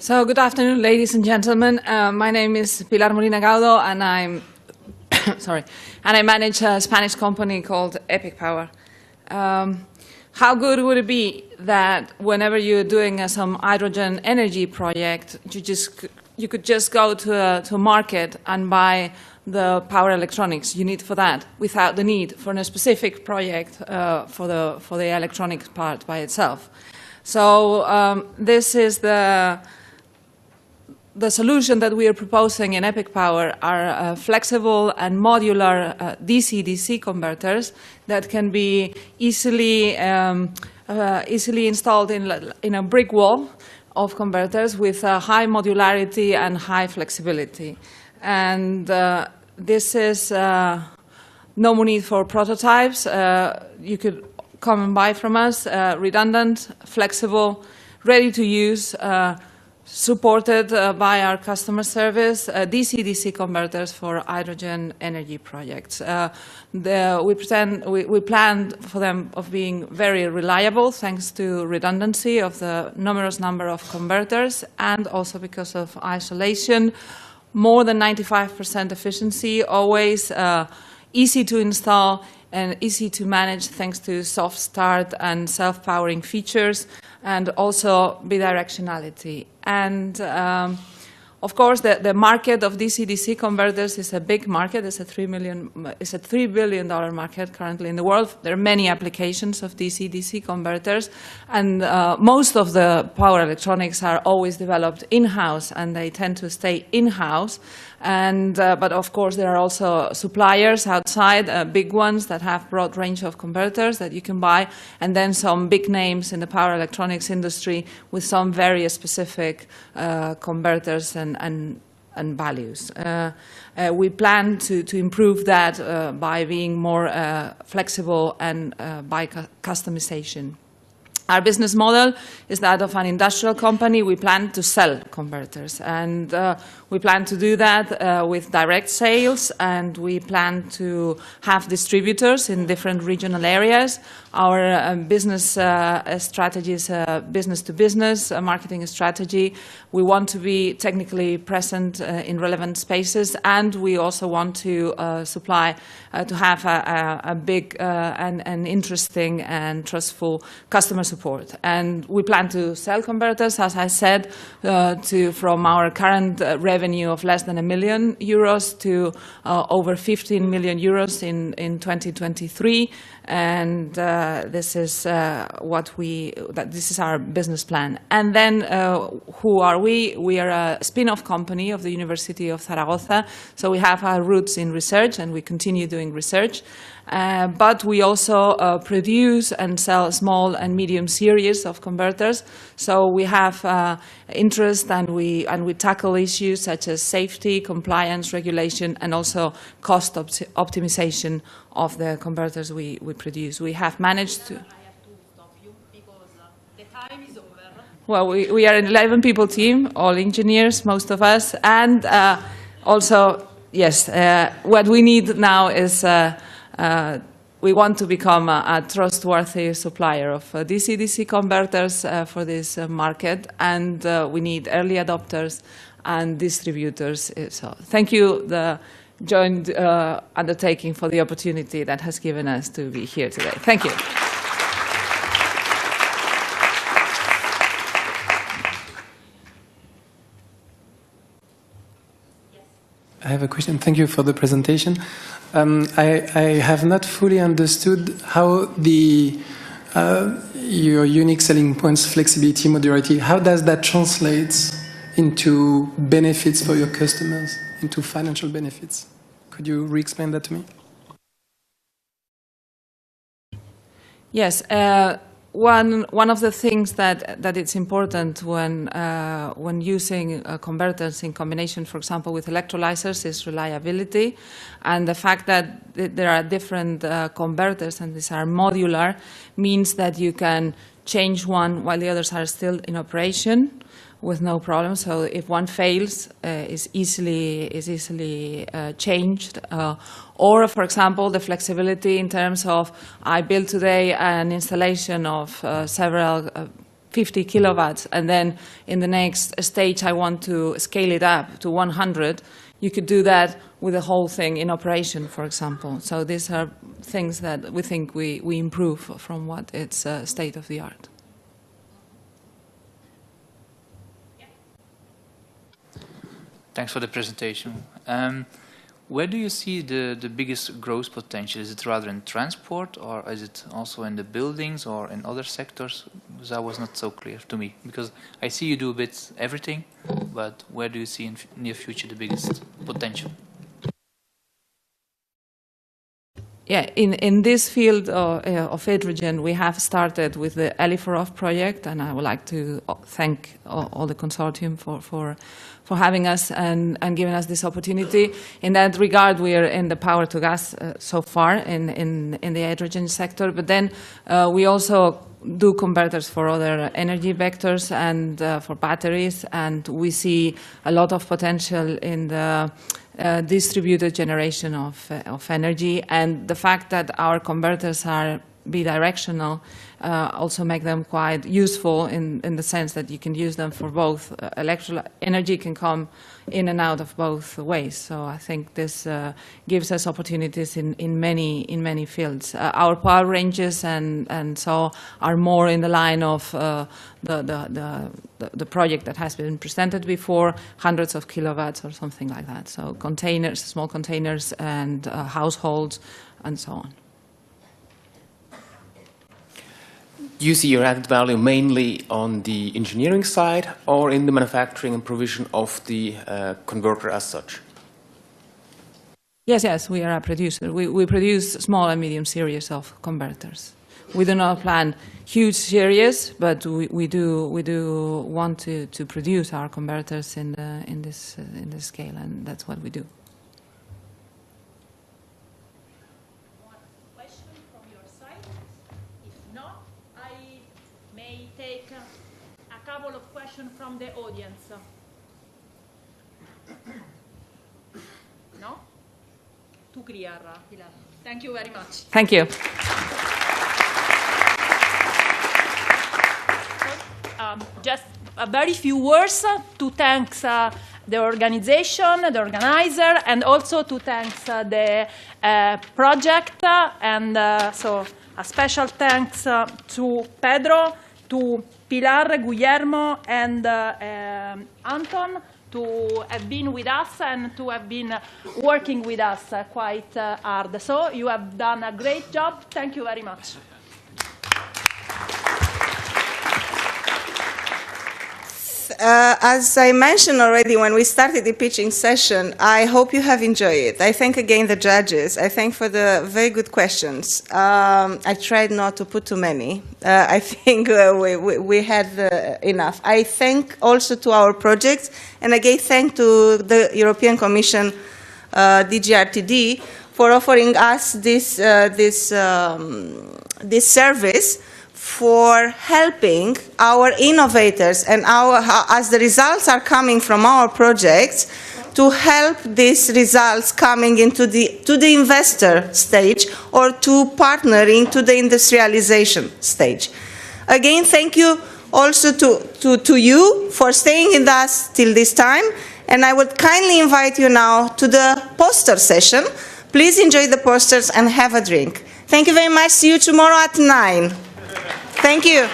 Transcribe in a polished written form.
So good afternoon, ladies and gentlemen. My name is Pilar Molina Gaudo, and I'm sorry, and I manage a Spanish company called Epic Power. How good would it be that whenever you're doing some hydrogen energy project, you could just go to a market and buy the power electronics you need for that, without the need for a specific project for the electronics part by itself. So this is the solution that we are proposing in Epic Power are flexible and modular DC-DC converters that can be easily installed in a brick wall of converters with high modularity and high flexibility. And this is no more need for prototypes. You could come and buy from us, redundant, flexible, ready to use, supported by our customer service, DC-DC converters for hydrogen energy projects. We planned for them of being very reliable thanks to redundancy of the numerous number of converters, and also because of isolation, more than 95% efficiency, always easy to install and easy to manage thanks to soft start and self-powering features, and also bidirectionality. And of course, the market of DC-DC converters is a big market. It's a $3 billion market currently in the world. There are many applications of DC-DC converters, and most of the power electronics are always developed in-house, and they tend to stay in-house. And but of course, there are also suppliers outside, big ones that have broad range of converters that you can buy, and then some big names in the power electronics industry with some very specific converters and values. We plan to improve that by being more flexible and by customization. Our business model is that of an industrial company. We plan to sell converters, and we plan to do that with direct sales, and we plan to have distributors in different regional areas. Our business strategy is business-to-business marketing strategy. We want to be technically present in relevant spaces, and we also want to supply, to have a big and interesting and trustful customer support. And we plan to sell converters, as I said, from our current revenue of less than €1 million to over 15 million euros in 2023. And this is this is our business plan. And then who are we? We are a spin-off company of the University of Zaragoza. So we have our roots in research, and we continue doing research. But we also produce and sell small and medium series of converters. So we have interest, and we tackle issues such as safety, compliance, regulation, and also cost optimization of the converters we produce. We have managed to... I have to stop you because the time is over. Well, we are an 11-people team, all engineers, most of us, and also, yes, what we need now is we want to become a trustworthy supplier of DC-DC converters for this market, and we need early adopters and distributors. So thank you, the joint undertaking, for the opportunity that has given us to be here today. Thank you. I have a question. Thank you for the presentation. I have not fully understood how your unique selling points, flexibility, modularity, how does that translate into benefits for your customers, into financial benefits? Could you re-explain that to me? Yes. One of the things that it's important when using converters in combination, for example, with electrolyzers, is reliability, and the fact that there are different converters and these are modular means that you can change one while the others are still in operation with no problem. So if one fails, is easily changed. Or, for example, the flexibility in terms of I built today an installation of several 50 kilowatts, and then in the next stage I want to scale it up to 100, you could do that with the whole thing in operation, for example. So these are things that we think we improve from what it's state of the art. Thanks for the presentation. Where do you see the biggest growth potential? Is it rather in transport, or is it also in the buildings or in other sectors? That was not so clear to me, because I see you do a bit everything, but where do you see in near future the biggest potential? Yeah, in this field of hydrogen, we have started with the Eliforov project, and I would like to thank all the consortium for having us and giving us this opportunity. In that regard, we are in the power to gas so far in the hydrogen sector, but then we also do converters for other energy vectors and for batteries, and we see a lot of potential in the distributed generation of energy, and the fact that our converters are bidirectional also make them quite useful in the sense that you can use them for both. Electrical energy can come in and out of both ways. So I think this gives us opportunities in many fields. Our power ranges and so are more in the line of the project that has been presented before, hundreds of kilowatts or something like that. So containers, small containers, and households, and so on. Do you see your added value mainly on the engineering side or in the manufacturing and provision of the converter as such? Yes, we are a producer. We produce small and medium series of converters. We do not plan huge series, but we do want to produce our converters in this scale, and that's what we do. Couple of questions from the audience. No? Too clear, Pilar. Thank you very much. Thank you. Just a very few words to thank the organization, the organizer, and also to thank the project. And so a special thanks to Pedro, to Pilar, Guillermo, and Anton to have been with us and to have been working with us quite hard. So you have done a great job. Thank you very much. As I mentioned already when we started the pitching session, I hope you have enjoyed it. I thank again the judges. I thank for the very good questions. I tried not to put too many. I think we had enough. I thank also to our projects, and again thank to the European Commission, DGRTD, for offering us this service, for helping our innovators and as the results are coming from our projects, to help these results coming into the investor stage or to partnering to the industrialization stage. Again, thank you also to you for staying with us till this time, and I would kindly invite you now to the poster session. Please enjoy the posters and have a drink. Thank you very much. See you tomorrow at 9. Thank you.